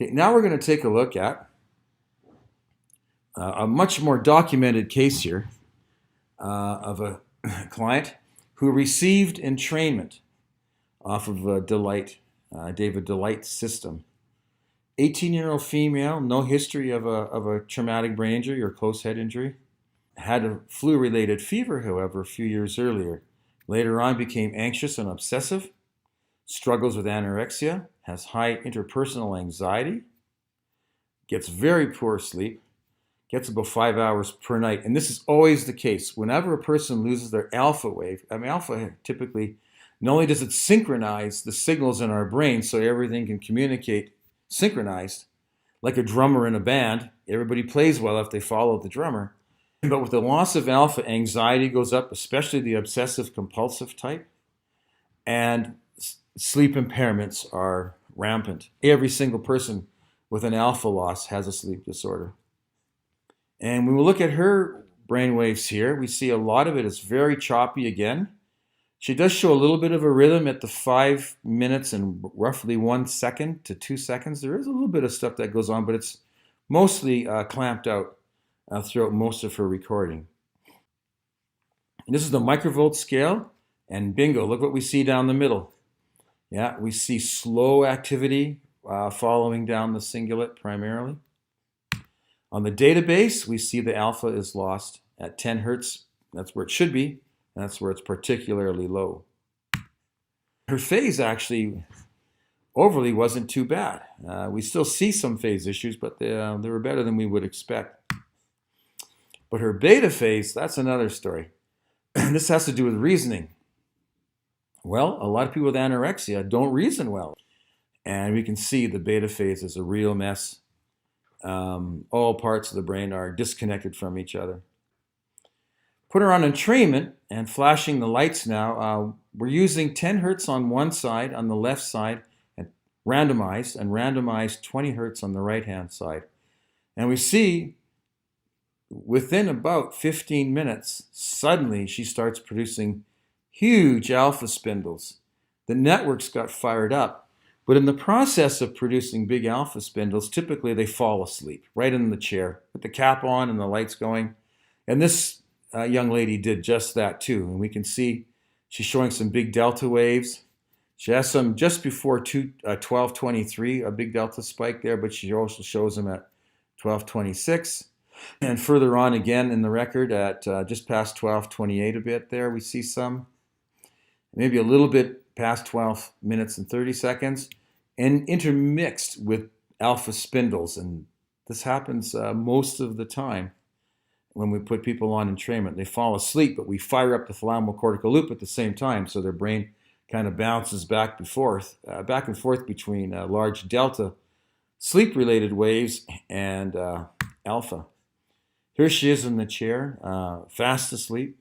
Okay, now we're going to take a look at a much more documented case here of a client who received entrainment off of David Delight's system. 18-year-old female, no history of a traumatic brain injury or close head injury. Had a flu-related fever, however, a few years earlier. Later on became anxious and obsessive, struggles with anorexia, has high interpersonal anxiety, gets very poor sleep, gets about 5 hours per night. And this is always the case. Whenever a person loses their alpha wave, alpha typically, not only does it synchronize the signals in our brain so everything can communicate synchronized, like a drummer in a band, everybody plays well if they follow the drummer. But with the loss of alpha, anxiety goes up, especially the obsessive compulsive type, and sleep impairments are rampant. Every single person with an alpha loss has a sleep disorder. And when we look at her brainwaves here, we see a lot of it is very choppy again. She does show a little bit of a rhythm at the 5 minutes and roughly 1 second to 2 seconds. There is a little bit of stuff that goes on, but it's mostly clamped out throughout most of her recording. And this is the microvolt scale, and bingo, look what we see down the middle. Yeah, we see slow activity following down the cingulate primarily. On the database, we see the alpha is lost at 10 hertz. That's where it should be. And that's where it's particularly low. Her phase actually overly wasn't too bad. We still see some phase issues, but they were better than we would expect. But her beta phase, that's another story. This has to do with reasoning. Well, a lot of people with anorexia don't reason well. And we can see the beta phase is a real mess. All parts of the brain are disconnected from each other. Put her on entrainment and flashing the lights now. We're using 10 hertz on one side, on the left side, and randomized 20 hertz on the right-hand side. And we see within about 15 minutes, suddenly she starts producing huge alpha spindles. The networks got fired up. But in the process of producing big alpha spindles, typically they fall asleep right in the chair with the cap on and the lights going. And this young lady did just that too. And we can see she's showing some big delta waves. She has some just before 12:23, a big delta spike there, but she also shows them at 12:26. And further on again in the record at just past 12:28 a bit there, we see some. Maybe a little bit past 12 minutes and 30 seconds, and intermixed with alpha spindles. And this happens most of the time when we put people on entrainment. They fall asleep, but we fire up the thalamocortical loop at the same time, so their brain kind of bounces back and forth between large delta sleep-related waves and alpha. Here she is in the chair, fast asleep.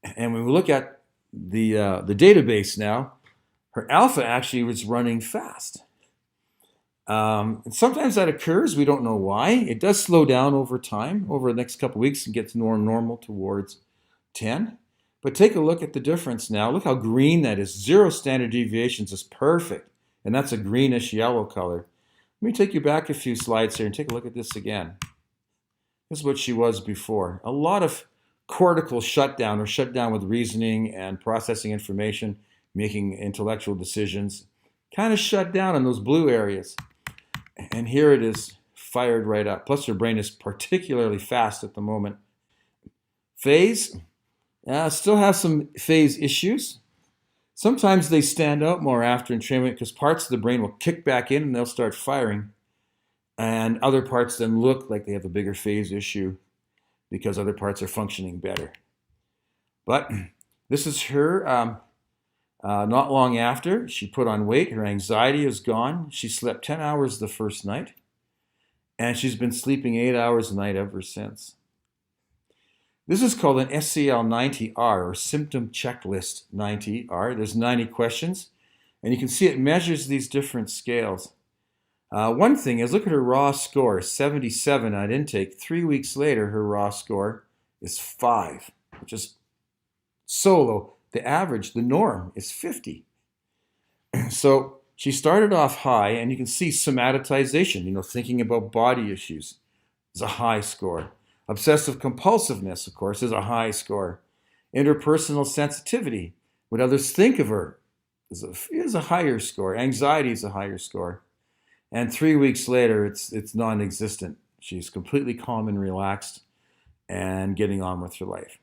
And when we look at the database now, her alpha actually was running fast. And sometimes that occurs. We don't know why. It does slow down over time, over the next couple of weeks, and gets more normal towards 10. But take a look at the difference now. Look how green that is. 0 standard deviations is perfect. And that's a greenish yellow color. Let me take you back a few slides here and take a look at this again. This is what she was before. A lot of cortical shutdown, or shutdown with reasoning and processing information, making intellectual decisions, kind of shut down in those blue areas. And here it is fired right up. Plus her brain is particularly fast at the moment. Phase, still have some phase issues. Sometimes they stand out more after entrainment because parts of the brain will kick back in and they'll start firing. And other parts then look like they have a bigger phase issue because other parts are functioning better. But this is her not long after. She put on weight. Her anxiety is gone. She slept 10 hours the first night. And she's been sleeping 8 hours a night ever since. This is called an SCL-90R, or Symptom Checklist 90R. There's 90 questions. And you can see it measures these different scales. One thing is, look at her raw score, 77 at intake. 3 weeks later, her raw score is 5, which is so low. The average, the norm, is 50. So She started off high, and you can see somatization, thinking about body issues is a high score. Obsessive compulsiveness, of course, is a high score. Interpersonal sensitivity, what others think of her, is a higher score. Anxiety is a higher score. And 3 weeks later, it's non-existent. She's completely calm and relaxed and getting on with her life.